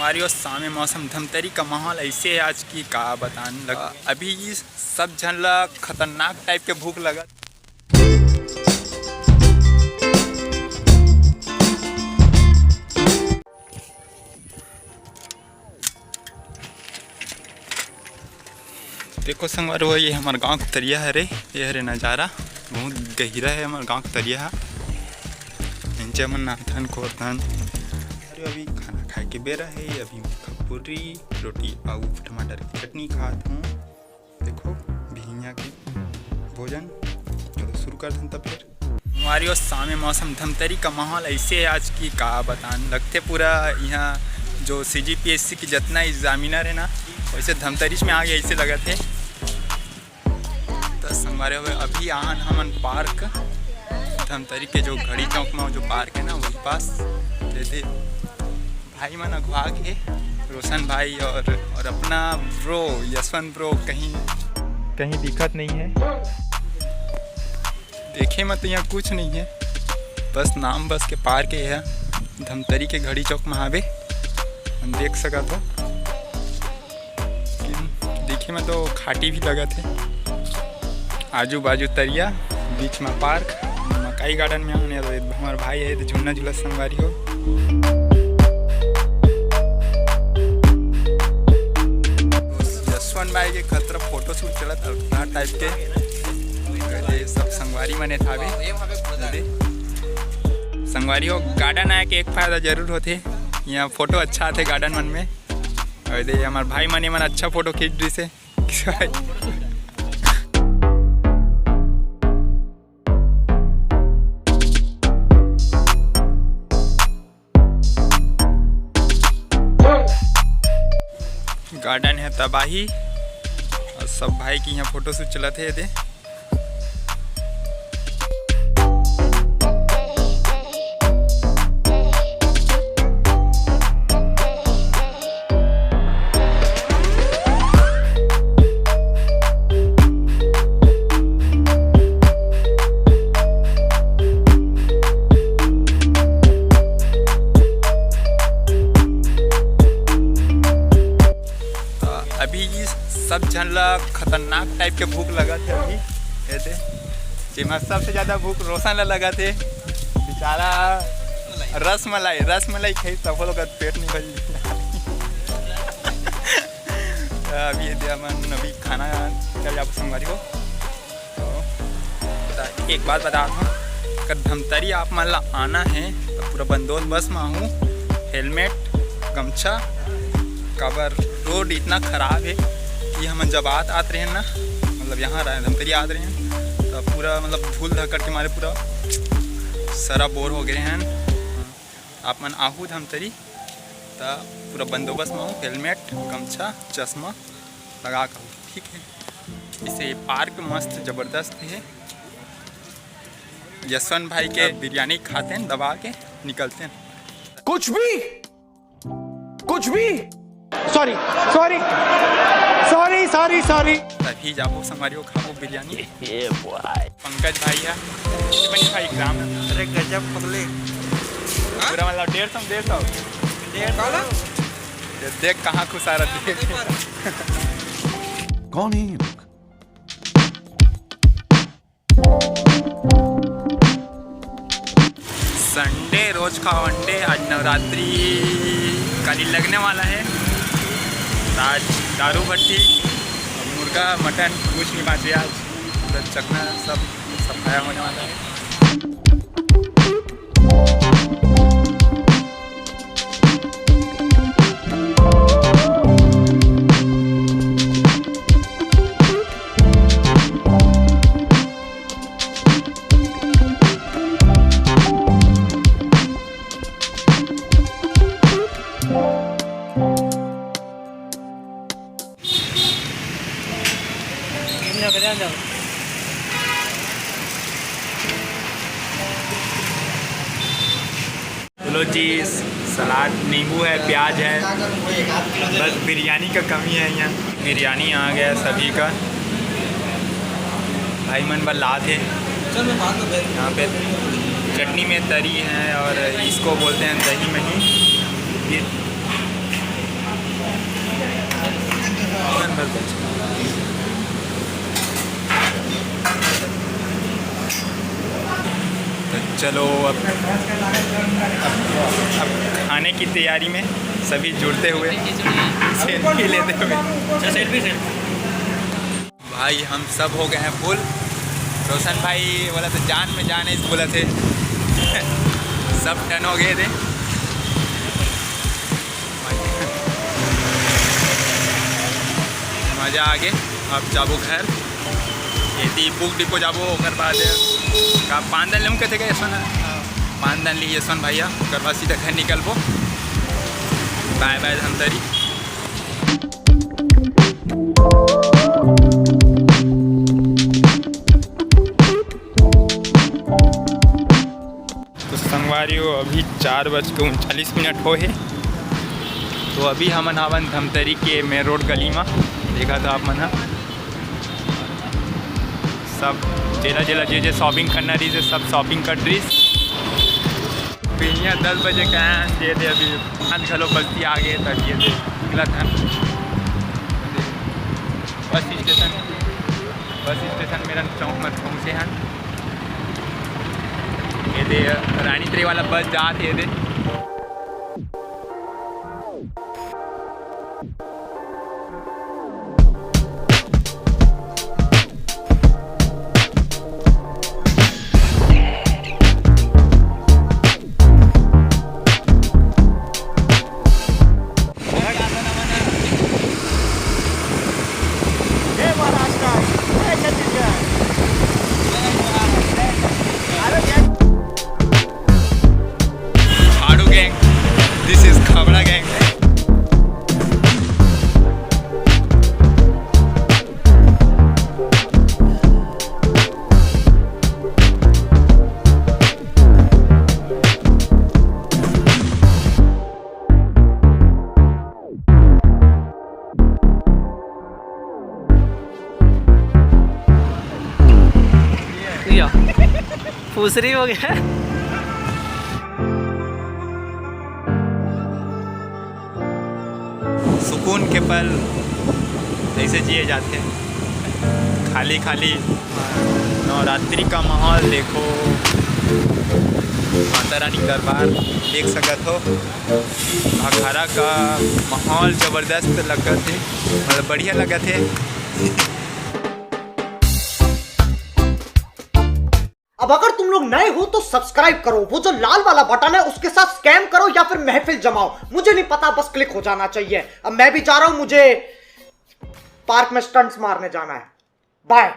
संगवारी और सामे मौसम धमतरी का माहौल ऐसे है आज की का बताने लगा। अभी सब झनला खतरनाक टाइप के भूख लगा। देखो संगवारी हो, ये हमारे गांव का तरिया है रे। ये हरे नज़ारा बहुत गहरा है। हमारे गांव का तरिया नीचे मन नाथन खोरतन। अभी खाना खाए के बेरा है। अभी पूरी रोटी और टमाटर की चटनी खात हूँ। देखो भिंगिया के भोजन तो शुरू कर दें। तब फिर हमारी और सामे मौसम धमतरी का माहौल ऐसे है आज की का बतान लगते। पूरा यहाँ जो CGPSC की जितना एग्जामिनर है ना, वैसे धमतरी में आगे ऐसे लगा थे। तो संगवारी हुए अभी आन हमन पार्क धमतरी के जो घड़ी चौक में जो पार्क है ना, वही पास दे भाई मन अगवा के रोशन भाई और अपना ब्रो यशवंत ब्रो कहीं दिक्कत नहीं है। देखे मत यहाँ कुछ नहीं है, बस नाम बस के पार्क है धमतरी के घड़ी चौक में आवे हम देख सका। तो देखे में तो खाटी भी लगा थे। आजू बाजू तरिया, बीच में पार्क, मकाई गार्डन में आने हमारे भाई है तो झूलना झूला संगवारी हो। यशवंत भाई के खतरा फोटो शूट चला था टाइप के सब संगवारी मने था। संगवारी हो गार्डन आए के एक फायदा जरूर होते, यहाँ फोटो अच्छा आते गार्डन मन में। और दे हमारे भाई मने मन अच्छा फोटो खींच दी से। गार्डन है तबाही और सब भाई की यहाँ फोटो शूट चला थे। दे अभी सब झनला खतरनाक टाइप के भूख लगा थे। अभी ऐसे जिसमें सबसे ज़्यादा भूख रोशन ला लगा थे। बेचारा रसमलाई खाई सब लोग का पेट नहीं भरी। अभी अभी खाना चल जाओ संगवारी हो। तो एक बात बता दूँ, अगर धमतरी आप मन ला आना है तो पूरा बंदोबस्त में हूँ। हेलमेट गमछा काबर रोड इतना ख़राब है कि हम जब आते रहे ना, मतलब यहाँ धमतरी आते रहे हैं तो पूरा मतलब धूल धक्कड़ के मारे पूरा सारा बोर हो गए हैं। आप मन आहू धमतरी तो पूरा बंदोबस्त में हो। हेलमेट गमछा चश्मा लगा कर, ठीक है। इसे पार्क मस्त ज़बरदस्त है। यशवंत भाई के बिरयानी खाते हैं, दबा के निकलते हैं। कुछ भी सॉरी तभी जाओ संगवारी को खाओ बिरयानी। पंकज भाई है भाई ग्राम। अरे गजब पगले पूरा मतलब 150 देख कहाँ खुश आ रहा है। कौन है ये लोग? संडे रोज खाओ अंडे। आज नवरात्रि कल लगने वाला है। आज दारू भट्टी मुर्गा मटन कुछ नहीं बाकी। आज चखना सब खाया होने वाला है। लो जी, सलाद नींबू है, प्याज है, बस बिरयानी का कमी है। यहाँ बिरयानी आ गया सभी का। भाई मन बल्ला थे यहाँ पे। चटनी में तरी है और इसको बोलते हैं दही मही। चलो अब खाने की तैयारी में सभी जुड़ते हुए सेल्फी लेते हुए। सेल्फी भाई हम सब हो गए हैं फुल। रोशन भाई बोला तो जान में जान है बोला थे सब टन हो गए थे। मज़ा आ गए। अब जाबो घर ये बुक डिपो जाबो ओकर बाद का पानदान लेऊँ कहते गए पानदान ली यशवन भैया ओकर बाद सीधा घर निकलबो। Bye bye Dhamtari. तो संगवारियों अभी 4:39 हो है। तो अभी हमन हवन धमतरी के मेन रोड गली में देखा था आप मन सब जेला जे शॉपिंग करना रही से सब शॉपिंग कर रही। यहाँ 10 बजे का ये थे अभी खान खलो बस्ती आ गए तब ये निकला था बस स्टेशन मेरा चौक में पहुँचे हैं। ये दे रानी तरी वाला बस जाते ये दे। This is Khabra gang. फूसरी हो गया। सुकून के पल ऐसे जिए जाते हैं। खाली खाली नवरात्रि का माहौल देखो। माता रानी दरबार देख सकत हो। अखाड़ा का माहौल ज़बरदस्त लगत है मतलब बढ़िया लगत है। अब अगर तुम लोग नए हो तो सब्सक्राइब करो, वो जो लाल वाला बटन है उसके साथ स्कैम करो या फिर महफिल जमाओ, मुझे नहीं पता, बस क्लिक हो जाना चाहिए। अब मैं भी जा रहा हूं, मुझे पार्क में स्टंट्स मारने जाना है। बाय।